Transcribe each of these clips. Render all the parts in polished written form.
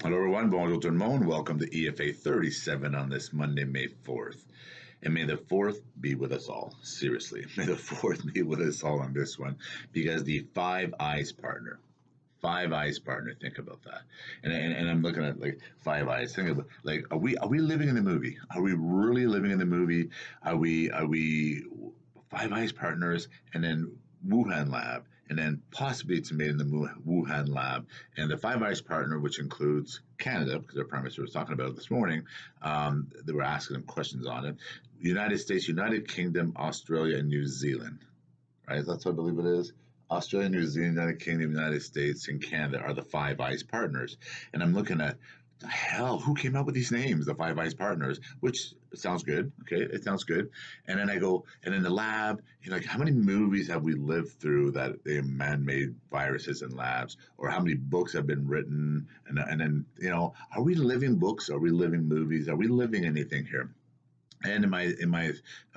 Hello everyone, bonjour tout le monde. Welcome to EFA37 on this Monday, May 4th. And may the 4th be with us all. Seriously, may the 4th be with us all on this one. Because the Five Eyes partner, think about that. And I'm looking at like Five Eyes, think about like, are we living in the movie? Are we really living in the movie? Are we Five Eyes partners and then Wuhan Lab, and then possibly it's made in the Wuhan Lab, and the Five Eyes partner, which includes Canada, because our Prime Minister was talking about it this morning. They were asking them questions on it. United States, United Kingdom, Australia, and New Zealand. Right? That's what I believe it is. Australia, New Zealand, United Kingdom, United States, and Canada are the Five Eyes partners. And I'm looking at the hell, who came up with these names, the Five Eyes partners, which sounds good. Okay, it sounds good. And then I go, and in the lab, like, how many movies have we lived through that they man-made viruses in labs, or how many books have been written? And then, are we living books? Are we living movies? Are we living anything here? And am I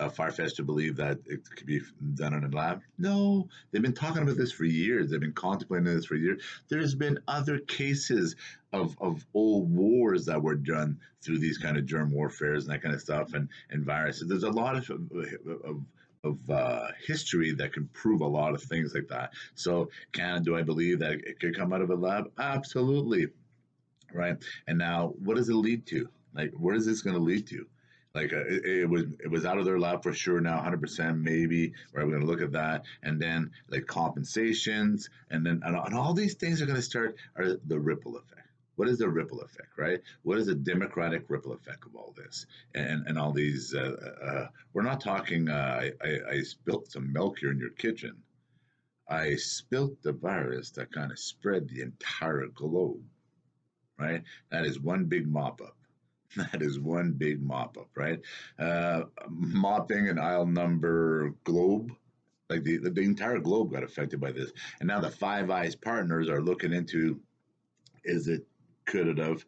far-fetched to believe that it could be done in a lab? No, they've been talking about this for years. They've been contemplating this for years. There's been other cases of old wars that were done through these kind of germ warfares and that kind of stuff, and viruses. There's a lot of history that can prove a lot of things like that. So, do I believe that it could come out of a lab? Absolutely, right. And now, what does it lead to? Like, where is this going to lead to? Like, it was out of their lab for sure now, 100% maybe. Right, we're going to look at that, and then like compensations, and all these things are going to start are the ripple effect. What is the ripple effect, right? What is the democratic ripple effect of all this, and all these? We're not talking. I spilt some milk here in your kitchen. I spilt the virus that kind of spread the entire globe, right? That is one big mop up. That is one big mop up, right? Mopping an aisle number globe, like the entire globe got affected by this. And now the Five Eyes partners are looking into, is it, could it have?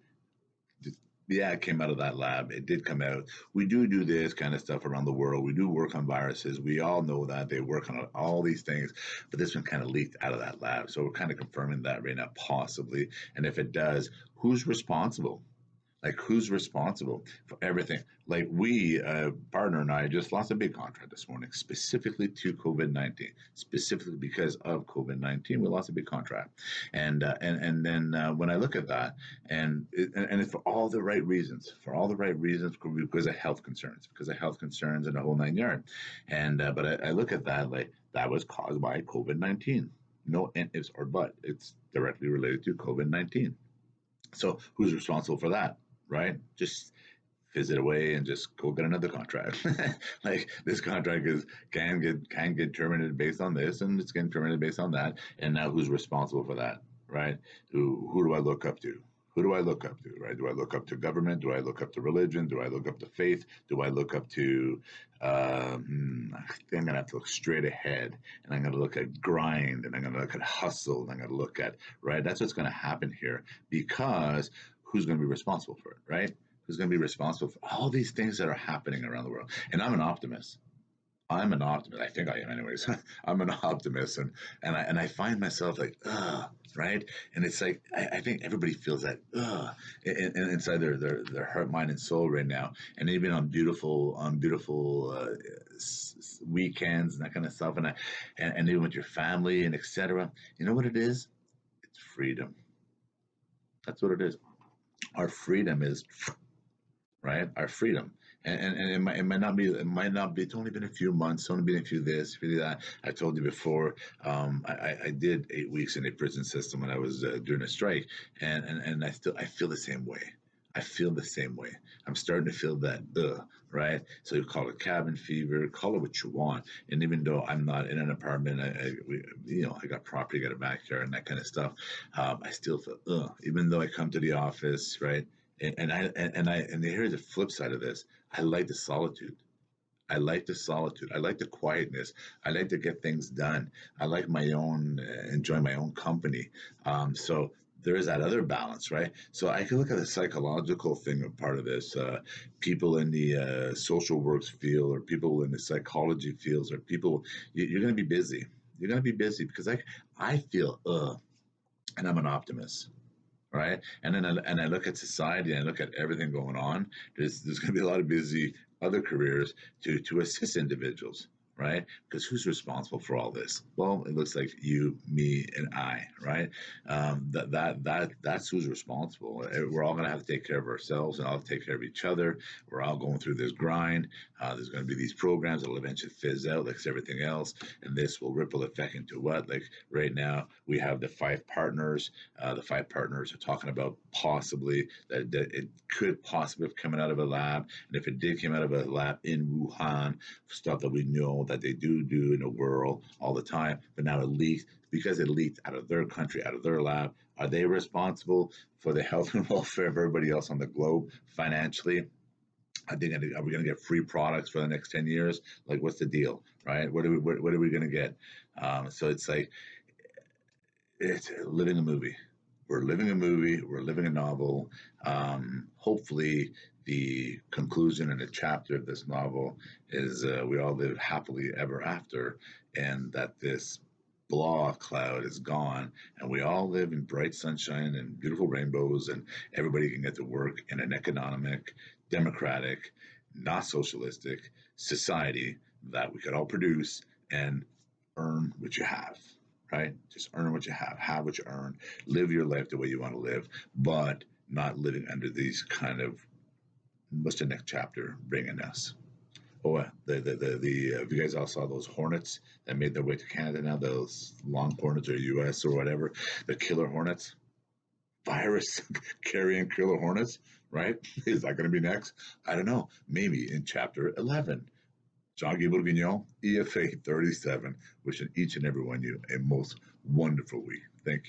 Yeah, it came out of that lab. It did come out. We do this kind of stuff around the world. We do work on viruses. We all know that they work on all these things, but this one kind of leaked out of that lab. So we're kind of confirming that right now, possibly. And if it does, who's responsible? Like, who's responsible for everything? Like, we, partner and I just lost a big contract this morning, specifically to COVID-19. Specifically because of COVID-19, we lost a big contract. And then when I look at that, and it's for all the right reasons, because of health concerns, and the whole nine yard. And but I look at that like that was caused by COVID-19. No ifs or but. It's directly related to COVID-19. So who's responsible for that? Right? Just fizz it away and just go get another contract. Like, this contract can get terminated based on this, and it's getting terminated based on that. And now who's responsible for that? Right? Who do I look up to? Who do I look up to? Right? Do I look up to government? Do I look up to religion? Do I look up to faith? Do I look up to? I think I'm gonna have to look straight ahead, and I'm gonna look at grind, and I'm gonna look at hustle, and I'm gonna look at, right. That's what's gonna happen here, because who's going to be responsible for it, right? Who's going to be responsible for all these things that are happening around the world? And I'm an optimist. I think I am, anyways. I'm an optimist, and I find myself like, right? And it's like I think everybody feels that inside their heart, mind, and soul right now. And even on beautiful weekends and that kind of stuff, and even with your family and etc. You know what it is? It's freedom. That's what it is. Our freedom is, right, our freedom. And it might not be, it's only been a few months, it's only been a few this, few that. I told you before, I did 8 weeks in a prison system when I was doing a strike, and I feel the same way. I feel the same way. I'm starting to feel that, right? So you call it cabin fever, call it what you want. And even though I'm not in an apartment, I got property, got a backyard, and that kind of stuff. I still feel, even though I come to the office, right? And here's the flip side of this. I like the solitude. I like the solitude. I like the quietness. I like to get things done. I like my own, enjoy my own company. So there is that other balance, right? So I can look at the psychological thing of part of this. People in the social works field, or people in the psychology fields, or people, you're going to be busy. You're going to be busy because I feel, and I'm an optimist, right? And I look at society and I look at everything going on. There's going to be a lot of busy other careers to assist individuals, right? Because who's responsible for all this? Well, it looks like you, me, and I, right? That's who's responsible. We're all going to have to take care of ourselves and all take care of each other. We're all going through this grind. There's going to be these programs that'll eventually fizz out, like everything else, and this will ripple effect into what? Like right now, we have the five partners. The five partners are talking about possibly that it could possibly have coming out of a lab, and if it did come out of a lab in Wuhan, stuff that we know that they do in the world all the time, but now it leaked because it leaked out of their country, out of their lab. Are they responsible for the health and welfare of everybody else on the globe financially? I think, are we going to get free products for the next 10 years? Like, what's the deal, right? What are we going to get? So it's like, it's living a movie. We're living a movie. We're living a novel. Hopefully, the conclusion and the chapter of this novel is we all live happily ever after, and that this blah cloud is gone, and we all live in bright sunshine and beautiful rainbows, and everybody can get to work in an economic, democratic, not socialistic society that we could all produce and earn what you have, right? Just earn what you have what you earn, live your life the way you want to live, but not living under these kind of what's the next chapter bringing us? Oh, if you guys all saw those hornets that made their way to Canada now, those long hornets or US or whatever, the killer hornets, virus carrying killer hornets, right? Is that going to be next? I don't know. Maybe in chapter 11. John Gable Guignon, EFA 37, wishing each and every one of you a most wonderful week. Thank you.